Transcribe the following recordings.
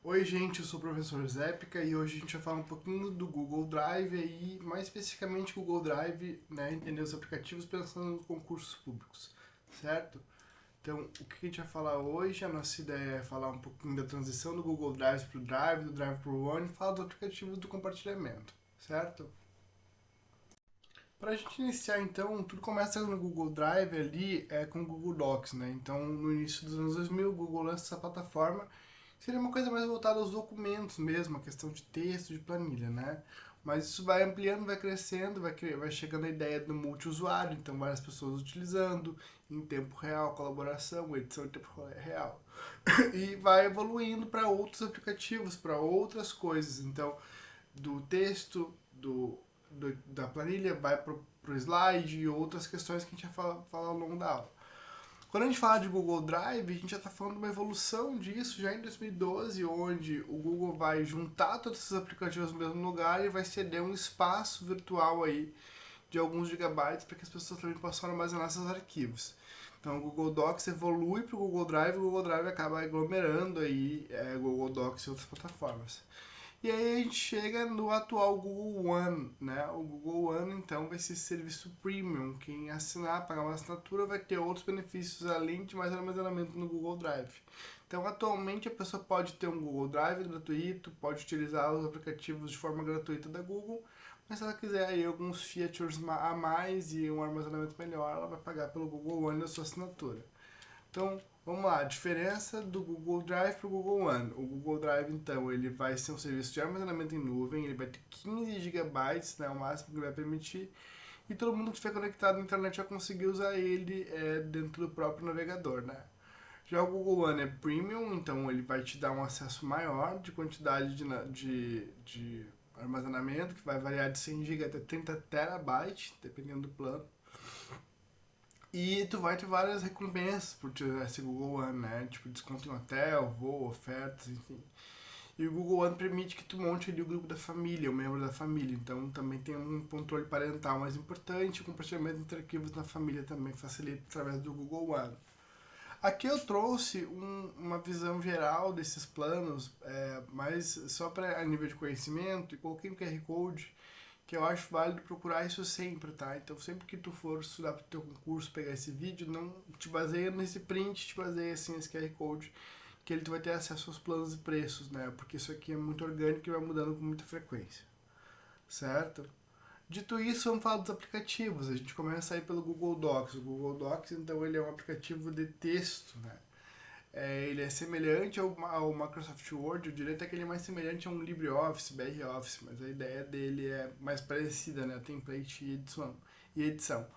Oi gente, eu sou o professor Zépica e hoje a gente vai falar um pouquinho do Google Drive e mais especificamente o Google Drive, né, entender os aplicativos pensando nos concursos públicos, certo? Então, o que a gente vai falar hoje, a nossa ideia é falar um pouquinho da transição do Google Drive para o Drive, do Drive para o One e falar dos aplicativos do compartilhamento, certo? Para a gente iniciar então, tudo começa no Google Drive ali com o Google Docs, né? Então, no início dos anos 2000, o Google lança essa plataforma. Seria uma coisa mais voltada aos documentos mesmo, a questão de texto, de planilha, né? Mas isso vai ampliando, vai crescendo, vai chegando a ideia do multiusuário, então várias pessoas utilizando em tempo real, colaboração, edição em tempo real. E vai evoluindo para outros aplicativos, para outras coisas. Então, do texto, da planilha, vai para o slide e outras questões que a gente vai falar ao longo da aula. Quando a gente fala de Google Drive, a gente já está falando de uma evolução disso já em 2012, onde o Google vai juntar todos esses aplicativos no mesmo lugar e vai ceder um espaço virtual aí de alguns gigabytes para que as pessoas também possam armazenar seus arquivos. Então o Google Docs evolui para o Google Drive e o Google Drive acaba aglomerando aí Google Docs e outras plataformas. E aí a gente chega no atual Google One, né? O Google One então vai ser serviço premium. Quem assinar, pagar uma assinatura, vai ter outros benefícios além de mais armazenamento no Google Drive. Então atualmente a pessoa pode ter um Google Drive gratuito, pode utilizar os aplicativos de forma gratuita da Google, mas se ela quiser aí alguns features a mais e um armazenamento melhor, ela vai pagar pelo Google One da sua assinatura. Então, vamos lá, a diferença do Google Drive para o Google One. O Google Drive, então, ele vai ser um serviço de armazenamento em nuvem, ele vai ter 15 gigabytes, né, o máximo que ele vai permitir, e todo mundo que estiver conectado na internet vai conseguir usar ele dentro do próprio navegador, né? Já o Google One é premium, então ele vai te dar um acesso maior de quantidade de armazenamento, que vai variar de 100 GB até 30 terabytes, dependendo do plano. E tu vai ter várias recompensas por ter esse Google One, né? Tipo, desconto em hotel, voo, ofertas, enfim. E o Google One permite que tu monte ali o grupo da família, o membro da família. Então também tem um controle parental mais importante, o compartilhamento entre arquivos na família também facilita através do Google One. Aqui eu trouxe uma visão geral desses planos, mas só para a nível de conhecimento, e coloquei um QR Code que eu acho válido procurar isso sempre, tá? Então sempre que tu for estudar para o teu concurso, pegar esse vídeo, não te baseia nesse print, te baseia assim nesse QR Code, que ele tu vai ter acesso aos planos e preços, né? Porque isso aqui é muito orgânico e vai mudando com muita frequência, certo? Dito isso, vamos falar dos aplicativos. A gente começa aí pelo Google Docs. O Google Docs, então, ele é um aplicativo de texto, né? Ele é semelhante ao Microsoft Word, eu diria até que ele é mais semelhante a um LibreOffice, BROffice, mas a ideia dele é mais parecida, né? Template e edição.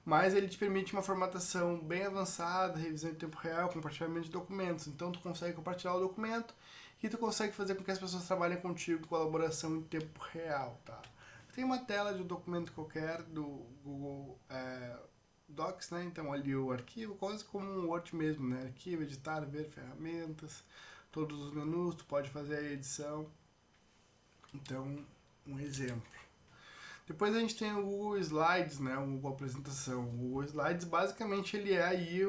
Mas ele te permite uma formatação bem avançada, revisão em tempo real, compartilhamento de documentos. Então tu consegue compartilhar o documento e tu consegue fazer com que as pessoas trabalhem contigo em colaboração em tempo real, tá? Tem uma tela de um documento qualquer do Google Docs, né? Então ali o arquivo, quase como um Word mesmo, né? Arquivo, editar, ver ferramentas, todos os menus, tu pode fazer a edição. Então, um exemplo. Depois a gente tem o Google Slides, né? O Google Apresentação. O Google Slides basicamente ele é aí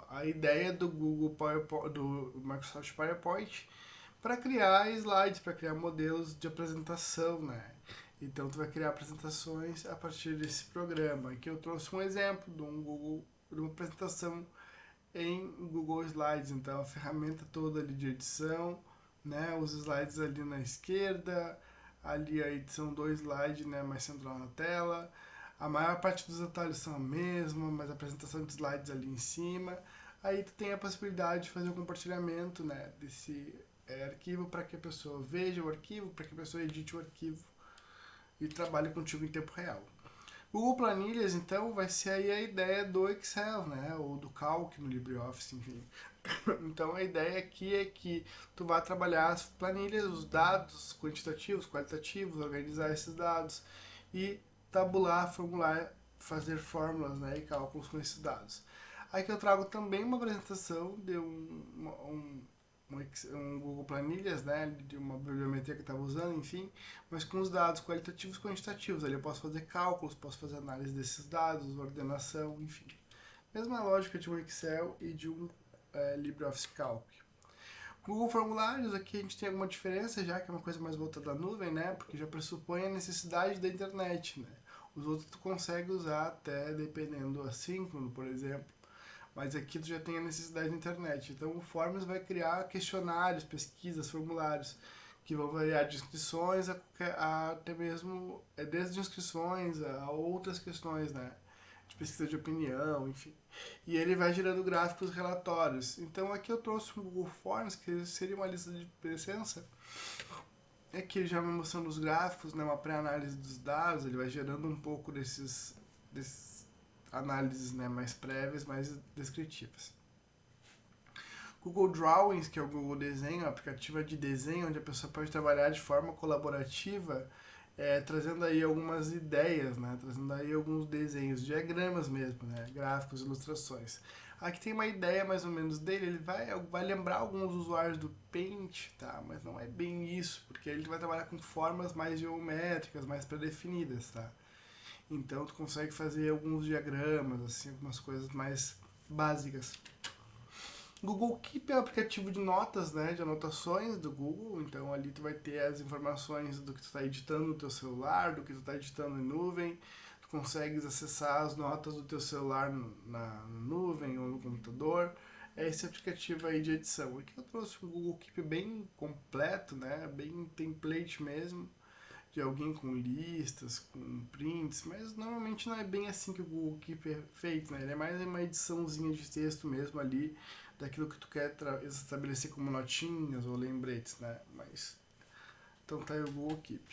a ideia do Google PowerPoint, do Microsoft PowerPoint para criar slides, para criar modelos de apresentação, né? Então tu vai criar apresentações a partir desse programa. Aqui eu trouxe um exemplo de uma apresentação em Google Slides. Então a ferramenta toda ali de edição, né? Os slides ali na esquerda, ali a edição do slide, né? Mais central na tela. A maior parte dos detalhes são a mesma, mas a apresentação de slides ali em cima. Aí tu tem a possibilidade de fazer o compartilhamento, né? Desse arquivo para que a pessoa veja o arquivo, para que a pessoa edite o arquivo e trabalhe contigo em tempo real. Google Planilhas, então, vai ser aí a ideia do Excel, né? Ou do Calc no LibreOffice, enfim. Então, a ideia aqui é que tu vai trabalhar as planilhas, os dados quantitativos, qualitativos, organizar esses dados e tabular, formular, fazer fórmulas, né? E cálculos com esses dados. Aí que eu trago também uma apresentação de um Google Planilhas, né, de uma bibliometria que eu estava usando, enfim, mas com os dados qualitativos e quantitativos. Ali eu posso fazer cálculos, posso fazer análise desses dados, ordenação, enfim. Mesma lógica de um Excel e de um LibreOffice Calc. Google Formulários, aqui a gente tem alguma diferença, já que é uma coisa mais voltada à nuvem, né? Porque já pressupõe a necessidade da internet, né? Os outros tu consegue usar até dependendo assíncrono, por exemplo. Mas aqui tu já tem a necessidade da internet. Então o Forms vai criar questionários, pesquisas, formulários, que vão variar de inscrições a até mesmo, desde inscrições a outras questões, né? De pesquisa de opinião, enfim. E ele vai gerando gráficos relatórios. Então aqui eu trouxe um Google Forms, que seria uma lista de presença. Aqui ele já vai mostrando os gráficos, né, uma pré-análise dos dados, ele vai gerando um pouco desses análises, né, mais prévias, mais descritivas. Google Drawings, que é o Google Desenho, um aplicativo de desenho onde a pessoa pode trabalhar de forma colaborativa, trazendo aí algumas ideias, né? Trazendo aí alguns desenhos, diagramas mesmo, né? Gráficos, ilustrações. Aqui tem uma ideia mais ou menos dele, ele vai lembrar alguns usuários do Paint, tá? Mas não é bem isso, porque ele vai trabalhar com formas mais geométricas, mais pré-definidas, tá? Então tu consegue fazer alguns diagramas, assim, algumas coisas mais básicas. Google Keep é um aplicativo de notas, né, de anotações do Google, então ali tu vai ter as informações do que tu está editando no teu celular, do que tu está editando em nuvem, tu consegues acessar as notas do teu celular na nuvem ou no computador, é esse aplicativo aí de edição. Aqui eu trouxe um Google Keep bem completo, né, bem template mesmo, de alguém com listas, com prints, mas normalmente não é bem assim que o Google Keep é feito, né? Ele é mais uma ediçãozinha de texto mesmo ali, daquilo que tu quer estabelecer como notinhas ou lembretes, né? Mas, então tá aí o Google Keep.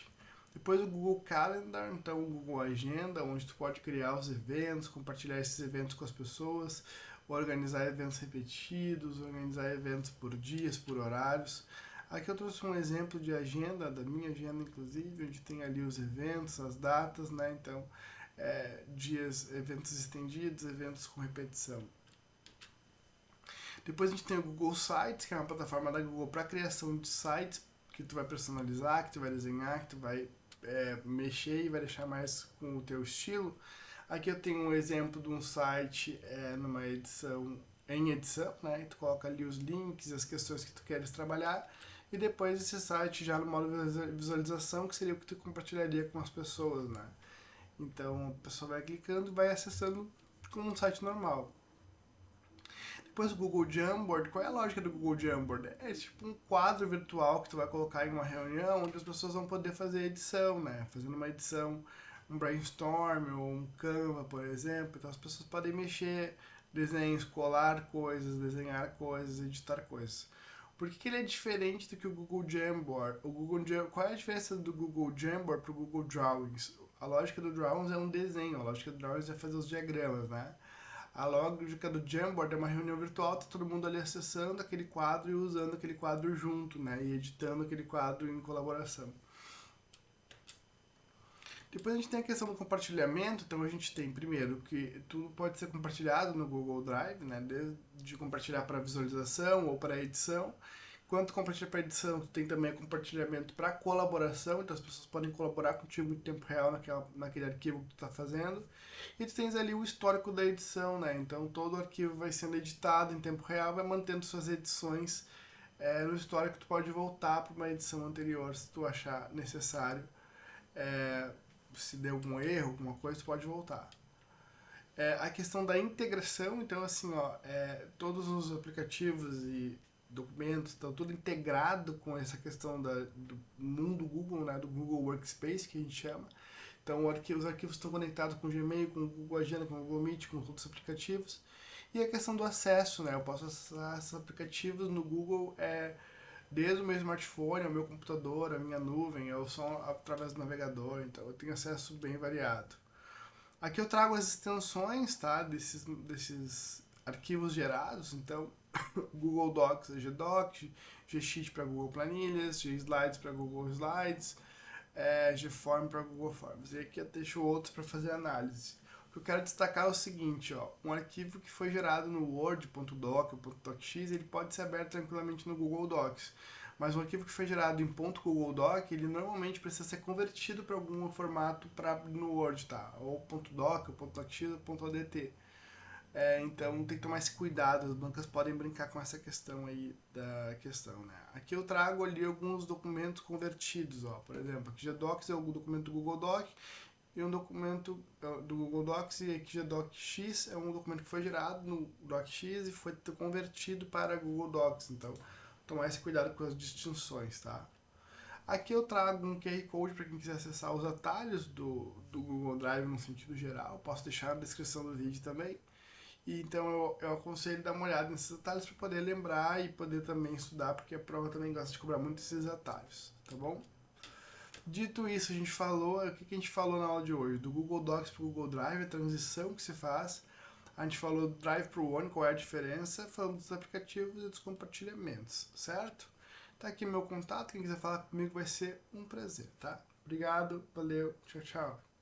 Depois o Google Calendar, então o Google Agenda, onde tu pode criar os eventos, compartilhar esses eventos com as pessoas, organizar eventos repetidos, organizar eventos por dias, por horários. Aqui eu trouxe um exemplo de agenda, da minha agenda inclusive, onde tem ali os eventos, as datas, né? Então, dias, eventos estendidos, eventos com repetição. Depois a gente tem o Google Sites, que é uma plataforma da Google para criação de sites, que tu vai personalizar, que tu vai desenhar, que tu vai mexer e vai deixar mais com o teu estilo. Aqui eu tenho um exemplo de um site numa edição, em edição, né? E tu coloca ali os links, as questões que tu queres trabalhar, e depois esse site já no modo visualização, que seria o que tu compartilharia com as pessoas, né? Então a pessoa vai clicando e vai acessando como um site normal. Depois o Google Jamboard, qual é a lógica do Google Jamboard? É tipo um quadro virtual que tu vai colocar em uma reunião onde as pessoas vão poder fazer edição, né? Fazendo uma edição, um brainstorm ou um Canva, por exemplo. Então as pessoas podem mexer, desenhos, colar coisas, desenhar coisas, editar coisas. Por que ele é diferente do que o Google Jamboard? Qual é a diferença do Google Jamboard para o Google Drawings? A lógica do Drawings é um desenho, a lógica do Drawings é fazer os diagramas, né? A lógica do Jamboard é uma reunião virtual, tá todo mundo ali acessando aquele quadro e usando aquele quadro junto, né? E editando aquele quadro em colaboração. Depois a gente tem a questão do compartilhamento, então a gente tem primeiro que tudo pode ser compartilhado no Google Drive, né? Desde compartilhar para visualização ou para edição. Quando compartilha para edição, tu tem também compartilhamento para colaboração, então as pessoas podem colaborar contigo em tempo real naquele arquivo que tu está fazendo. E tu tens ali o histórico da edição, né? Então todo o arquivo vai sendo editado em tempo real, vai mantendo suas edições no histórico. Tu pode voltar para uma edição anterior se tu achar necessário. Se der algum erro, alguma coisa, tu pode voltar. A questão da integração, então assim, ó, todos os aplicativos e documentos estão tudo integrado com essa questão do mundo Google, né, do Google Workspace, que a gente chama. Então os arquivos estão conectados com o Gmail, com o Google Agenda, com o Google Meet, com outros aplicativos. E a questão do acesso, né, eu posso acessar esses aplicativos no Google desde o meu smartphone, o meu computador, a minha nuvem, ou só através do navegador, então eu tenho acesso bem variado. Aqui eu trago as extensões, tá, desses arquivos gerados, então Google Docs é Gdoc, Sheet para Google Planilhas, Gslides para Google Slides, Gform para Google Forms. E aqui eu deixo outros para fazer análise. O que eu quero destacar é o seguinte, ó, um arquivo que foi gerado no Word.doc ou .docx, ele pode ser aberto tranquilamente no Google Docs. Mas um arquivo que foi gerado em .google doc, ele normalmente precisa ser convertido para algum formato no Word, tá? Ou .doc, ou .docx, ou .odt. Então tem que tomar esse cuidado, as bancas podem brincar com essa questão aí da questão, né? Aqui eu trago ali alguns documentos convertidos, ó. Por exemplo, aqui já Docs é o documento do Google Doc e um documento do Google Docs, e aqui já DocX é um documento que foi gerado no DocX e foi convertido para Google Docs. Então, tomar esse cuidado com as distinções, tá? Aqui eu trago um QR Code para quem quiser acessar os atalhos do Google Drive no sentido geral. Posso deixar na descrição do vídeo também. E então eu aconselho dar uma olhada nesses atalhos para poder lembrar e poder também estudar, porque a prova também gosta de cobrar muito esses atalhos, tá bom? Dito isso, a gente falou, o que a gente falou na aula de hoje? Do Google Docs para o Google Drive, a transição que se faz. A gente falou do Drive para o One, qual é a diferença, falando dos aplicativos e dos compartilhamentos, certo? Tá aqui meu contato, quem quiser falar comigo vai ser um prazer, tá? Obrigado, valeu, tchau, tchau.